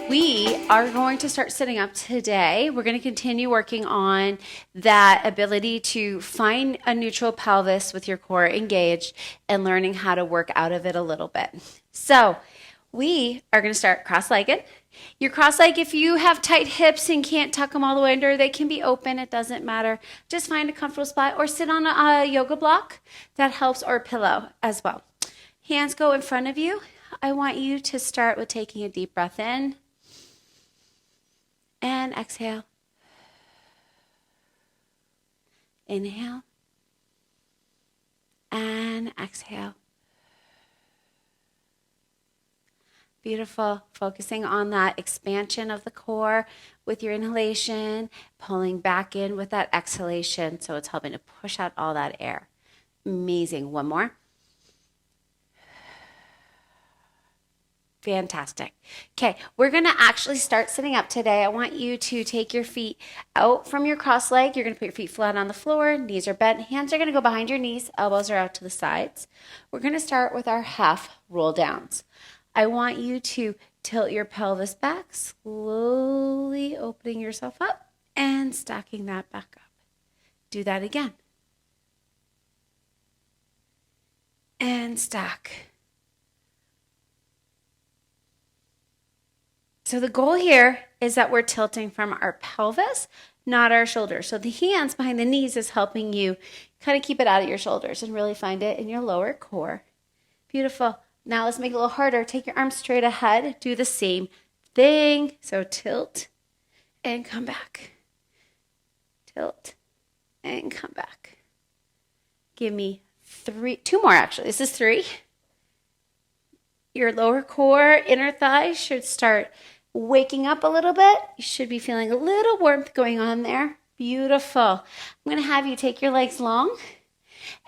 We are going to start sitting up today. We're going to continue working on that ability to find a neutral pelvis with your core engaged and learning how to work out of it a little bit. So we are going to start cross-legged. Your cross-leg, if you have tight hips and can't tuck them all the way under, they can be open. It doesn't matter. Just find a comfortable spot or sit on a yoga block. That helps, or a pillow as well. Hands go in front of you. I want you to start with taking a deep breath in and exhale. Inhale and exhale. Beautiful. Focusing on that expansion of the core with your inhalation, pulling back in with that exhalation. So it's helping to push out all that air. Amazing. One more. Fantastic. Okay, we're going to actually start sitting up today. I want you to take your feet out from your cross leg. You're going to put your feet flat on the floor. Knees are bent. Hands are going to go behind your knees. Elbows are out to the sides. We're going to start with our half roll downs. I want you to tilt your pelvis back, slowly opening yourself up and stacking that back up. Do that again. And stack. So the goal here is that we're tilting from our pelvis, not our shoulders. So the hands behind the knees is helping you kind of keep it out of your shoulders and really find it in your lower core. Beautiful. Now let's make it a little harder. Take your arms straight ahead. Do the same thing. So tilt and come back. Tilt and come back. Give me two more actually. This is 3. Your lower core, inner thigh should start waking up a little bit. You should be feeling a little warmth going on there. Beautiful. I'm going to have you take your legs long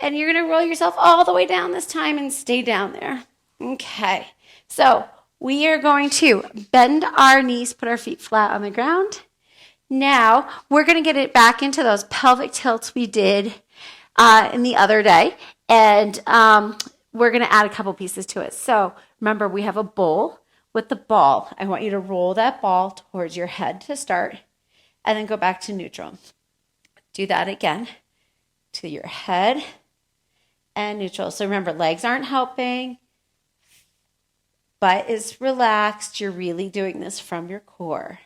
and you're going to roll yourself all the way down this time and stay down there. Okay. So we are going to bend our knees, put our feet flat on the ground. Now we're going to get it back into those pelvic tilts we did in the other day. And we're going to add a couple pieces to it. So remember, we have a bowl with the ball. I want you to roll that ball towards your head to start and then go back to neutral. Do that again to your head and neutral. So remember, legs aren't helping. Butt is relaxed. You're really doing this from your core.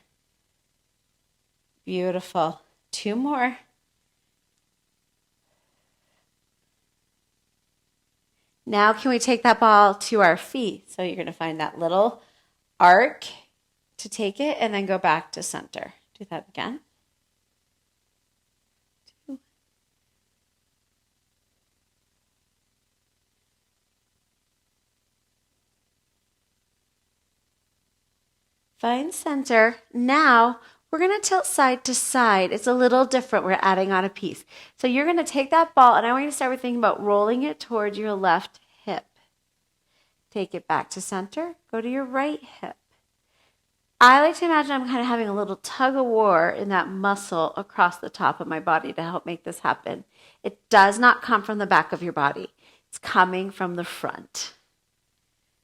Beautiful. 2 more. Now can we take that ball to our feet? So you're going to find that little arc to take it and then go back to center. Do that again. 2. Find center. Now we're going to tilt side to side. It's a little different. We're adding on a piece. So you're going to take that ball, and I want you to start with thinking about rolling it towards your left hip. Take it back to center. Go to your right hip. I like to imagine I'm kind of having a little tug of war in that muscle across the top of my body to help make this happen. It does not come from the back of your body. It's coming from the front.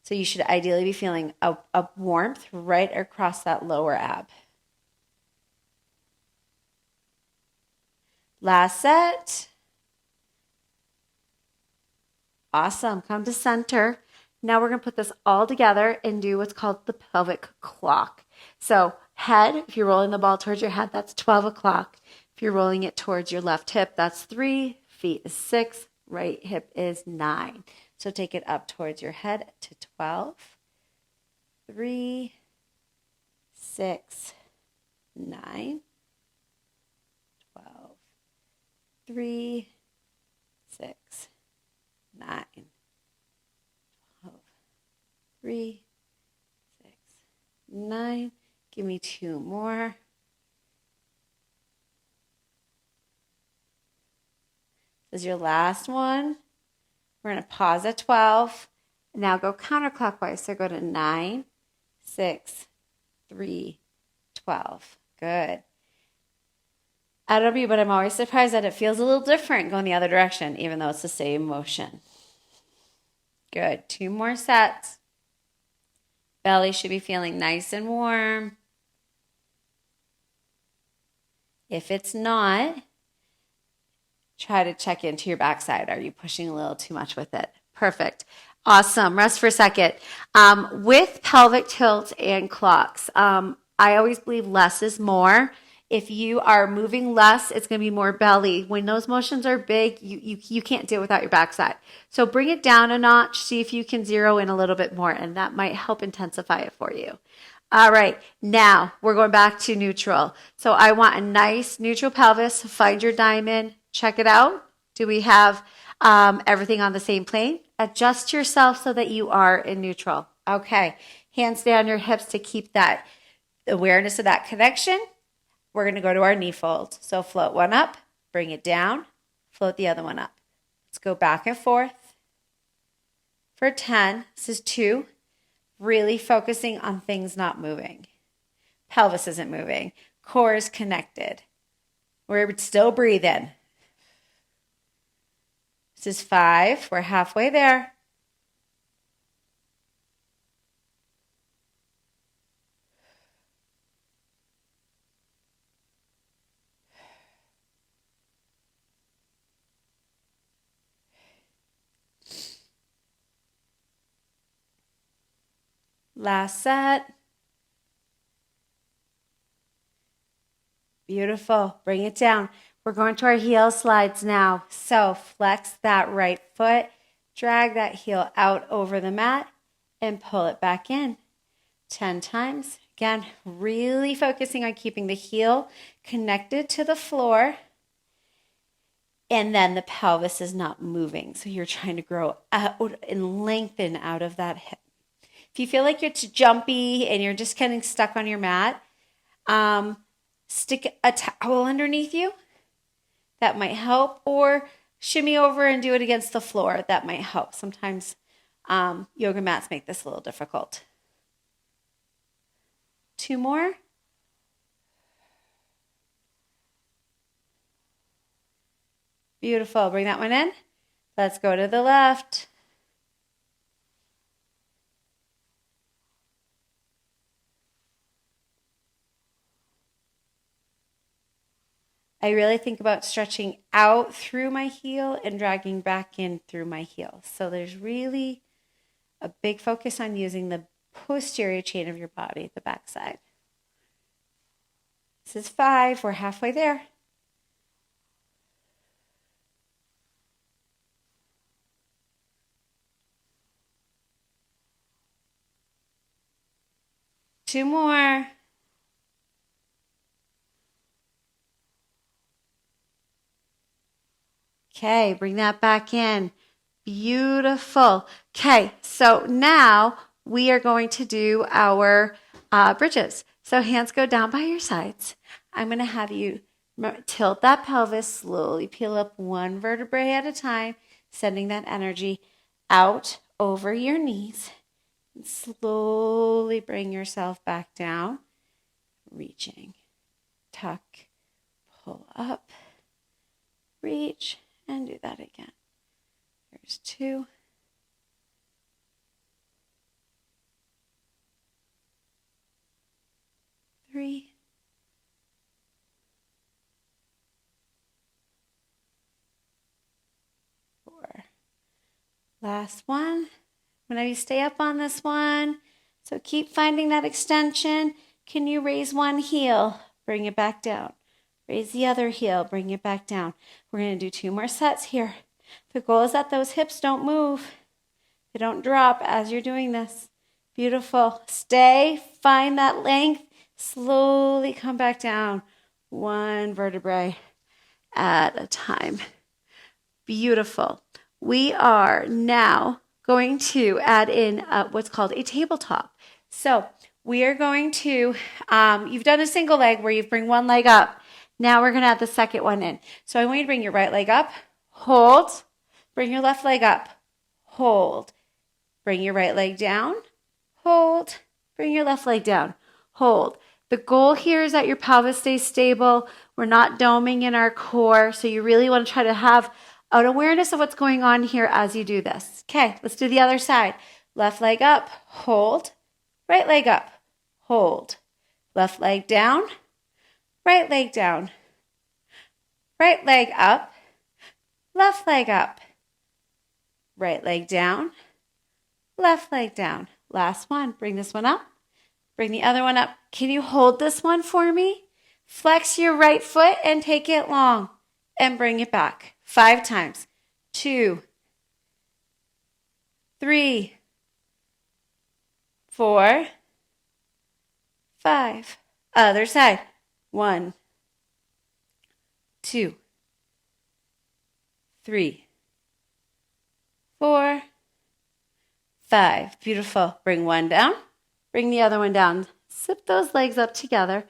So you should ideally be feeling a warmth right across that lower ab. Last set. Awesome. Come to center. Now we're going to put this all together and do what's called the pelvic clock. So head, if you're rolling the ball towards your head, that's 12 o'clock. If you're rolling it towards your left hip, that's 3. Feet is 6. Right hip is 9. So take it up towards your head to 12. 3, 6, 9. 12. 3, 6, 9. 12. 3, 6, 9. Give me 2 more. This is your last one. We're going to pause at 12. Now go counterclockwise. So go to 9, 6, 3, 12. Good. I don't know about you, but I'm always surprised that it feels a little different going the other direction, even though it's the same motion. Good. 2 more sets. Belly should be feeling nice and warm. If it's not, try to check into your backside. Are you pushing a little too much with it? Perfect. Awesome. Rest for a second. With pelvic tilt and clocks, I always believe less is more. If you are moving less, it's going to be more belly. When those motions are big, you can't do it without your backside. So bring it down a notch. See if you can zero in a little bit more, and that might help intensify it for you. All right, now we're going back to neutral. So I want a nice neutral pelvis. Find your diamond. Check it out. Do we have everything on the same plane? Adjust yourself so that you are in neutral. Okay, hands down your hips to keep that awareness of that connection. We're going to go to our knee fold. So float one up, bring it down, float the other one up. Let's go back and forth for 10. This is 2. Really focusing on things not moving. Pelvis isn't moving. Core is connected. We're still breathing. This is 5. We're halfway there. Last set. Beautiful. Bring it down. We're going to our heel slides now. So flex that right foot, drag that heel out over the mat, and pull it back in. 10 times. Again, really focusing on keeping the heel connected to the floor. And then the pelvis is not moving. So you're trying to grow out and lengthen out of that hip. If you feel like it's jumpy and you're just getting stuck on your mat, stick a towel underneath you. That might help. Or shimmy over and do it against the floor. That might help. Sometimes yoga mats make this a little difficult. 2 more. Beautiful. Bring that one in. Let's go to the left. I really think about stretching out through my heel and dragging back in through my heel. So there's really a big focus on using the posterior chain of your body, the backside. This is 5. We're halfway there. Two more. Okay, bring that back in. Beautiful. Okay, so now we are going to do our bridges. So hands go down by your sides. I'm going to have you tilt that pelvis, slowly peel up one vertebrae at a time, sending that energy out over your knees. And slowly bring yourself back down, reaching, tuck, pull up, reach, and do that again. There's 2. 3. 4. Last one. Whenever you stay up on this one, so keep finding that extension. Can you raise one heel? Bring it back down. Raise the other heel. Bring it back down. We're going to do 2 more sets here. The goal is that those hips don't move. They don't drop as you're doing this. Beautiful. Stay. Find that length. Slowly come back down. One vertebrae at a time. Beautiful. We are now going to add in what's called a tabletop. So we are going to, you've done a single leg where you bring one leg up. Now we're going to add the second one in. So I want you to bring your right leg up, hold, bring your left leg up, hold, bring your right leg down, hold, bring your left leg down, hold. The goal here is that your pelvis stays stable. We're not doming in our core. So you really want to try to have an awareness of what's going on here as you do this. Okay, let's do the other side. Left leg up, hold, right leg up, hold. Left leg down, right leg down. Right leg up, left leg up. Right leg down, left leg down. Last one. Bring this one up. Bring the other one up. Can you hold this one for me? Flex your right foot and take it long and bring it back. 5 times. 2, 3, 4, 5. Other side. 1, 2, 3, 4, 5. Beautiful. Bring one down. Bring the other one down. Zip those legs up together.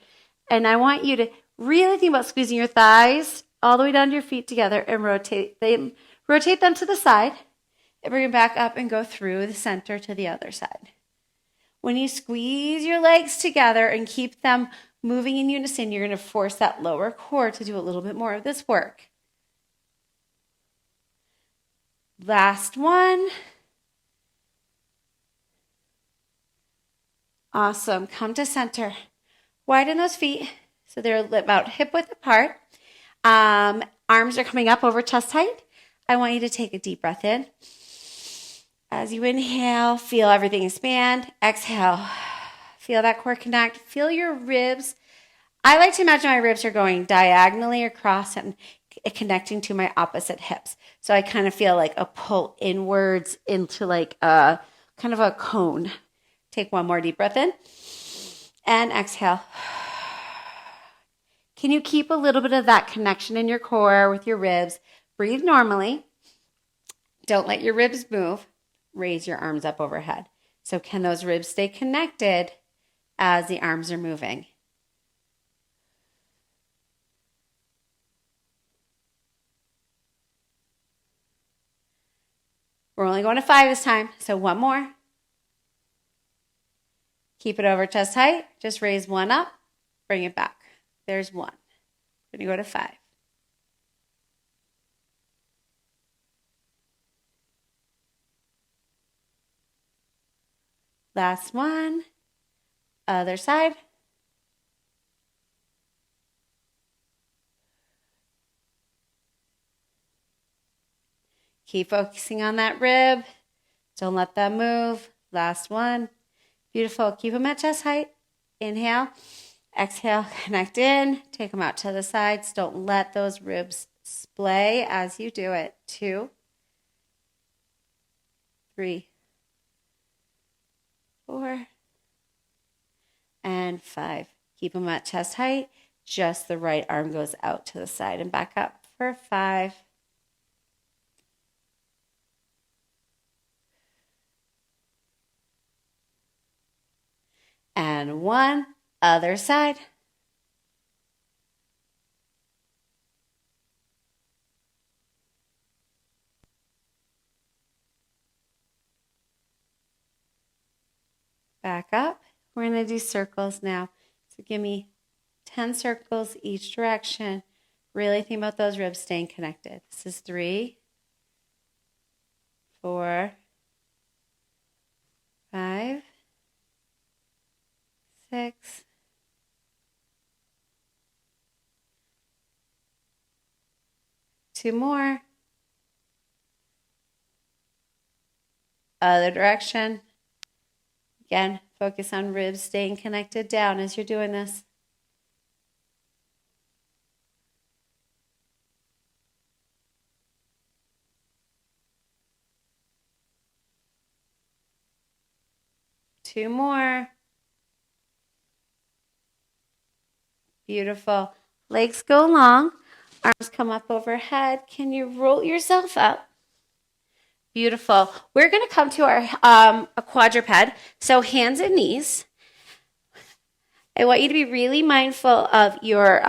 And I want you to really think about squeezing your thighs all the way down to your feet together and rotate them to the side. And bring them back up and go through the center to the other side. When you squeeze your legs together and keep them moving in unison, you're going to force that lower core to do a little bit more of this work. Last one. Awesome. Come to center. Widen those feet so they're about hip width apart. Arms are coming up over chest height. I want you to take a deep breath in. As you inhale, feel everything expand. Exhale. Feel that core connect. Feel your ribs. I like to imagine my ribs are going diagonally across and connecting to my opposite hips. So I kind of feel like a pull inwards into like a kind of a cone. Take one more deep breath in and exhale. Can you keep a little bit of that connection in your core with your ribs? Breathe normally. Don't let your ribs move. Raise your arms up overhead. So can those ribs stay connected as the arms are moving? We're only going to 5 this time, so one more. Keep it over chest height. Just raise one up. Bring it back. There's 1. We're going to go to 5. Last one. Other side. Keep focusing on that rib. Don't let that move. Last one. Beautiful. Keep them at chest height. Inhale. Exhale. Connect in. Take them out to the sides. Don't let those ribs splay as you do it. 2, 3, 4, and 5. Keep them at chest height. Just the right arm goes out to the side and back up for 5. And 1. Other side. Back up. We're going to do circles now. So give me 10 circles each direction. Really think about those ribs staying connected. This is 3, 4, 5, 6, 2 more. Other direction. Again, focus on ribs staying connected down as you're doing this. Two more. Beautiful. Legs go long. Arms come up overhead. Can you roll yourself up? Beautiful. We're going to come to our a quadruped. So hands and knees. I want you to be really mindful of your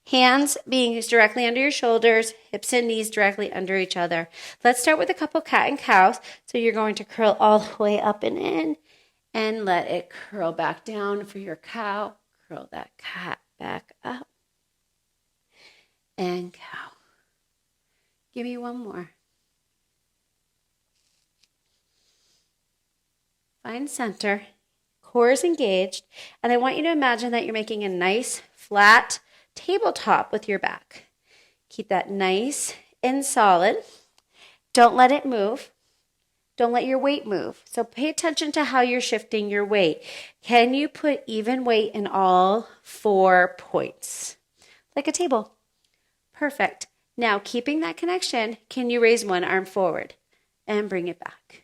hands being directly under your shoulders, hips and knees directly under each other. Let's start with a couple cat and cows. So you're going to curl all the way up and in and let it curl back down for your cow. Curl that cat back up and cow. Give me one more. Find center. core is engaged, and I want you to imagine that you're making a nice flat tabletop with your back. Keep that nice and solid. Don't let it move. Don't let your weight move. So pay attention to how you're shifting your weight. Can you put even weight in all 4 points? Like a table. Perfect. Now, keeping that connection, can you raise one arm forward and bring it back?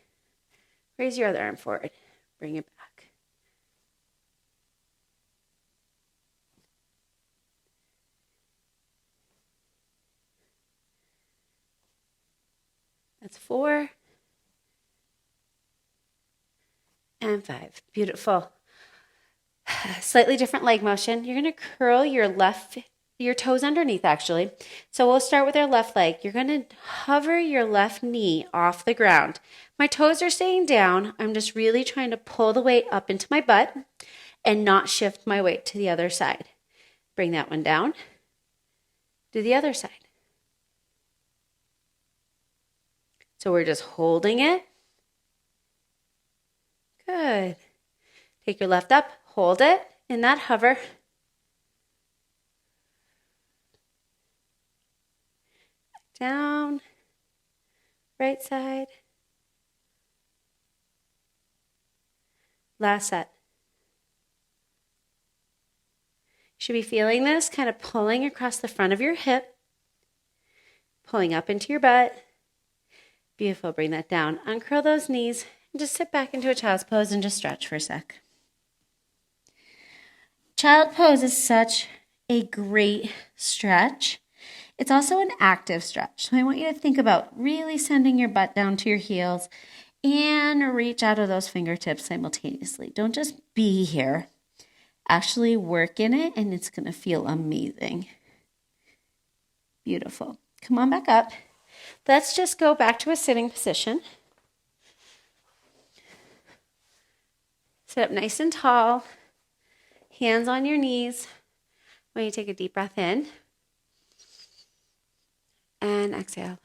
Raise your other arm forward. Bring it back. That's 4. And 5. Beautiful. Slightly different leg motion. You're going to curl your toes underneath actually. So we'll start with our left leg. You're going to hover your left knee off the ground. My toes are staying down. I'm just really trying to pull the weight up into my butt and not shift my weight to the other side. Bring that one down. Do the other side. So we're just holding it. Good. Take your left up, hold it in that hover. Down, right side. Last set. You should be feeling this kind of pulling across the front of your hip, pulling up into your butt. Beautiful. Bring that down. Uncurl those knees and just sit back into a child's pose and just stretch for a sec. Child pose is such a great stretch. It's also an active stretch. So I want you to think about really sending your butt down to your heels and reach out of those fingertips simultaneously. Don't just be here. Actually work in it and it's going to feel amazing. Beautiful. Come on back up. Let's just go back to a sitting position. Sit up nice and tall. Hands on your knees. When you take a deep breath in and exhale.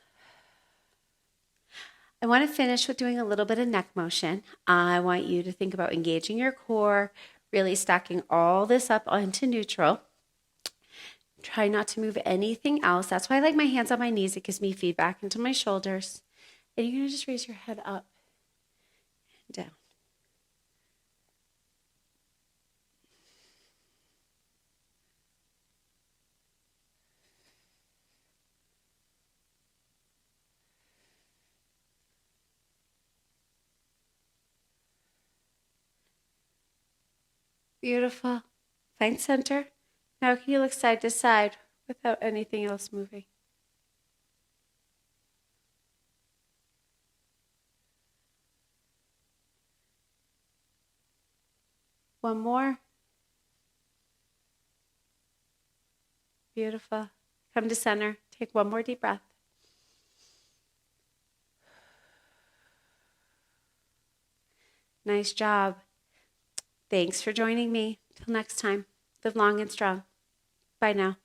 I want to finish with doing a little bit of neck motion. I want you to think about engaging your core, really stacking all this up onto neutral. Try not to move anything else. That's why I like my hands on my knees. It gives me feedback into my shoulders. And you're going to just raise your head up and down. Beautiful. Find center. Now can you look side to side without anything else moving? One more. Beautiful. Come to center. Take one more deep breath. Nice job. Thanks for joining me. Till next time, live long and strong. Bye now.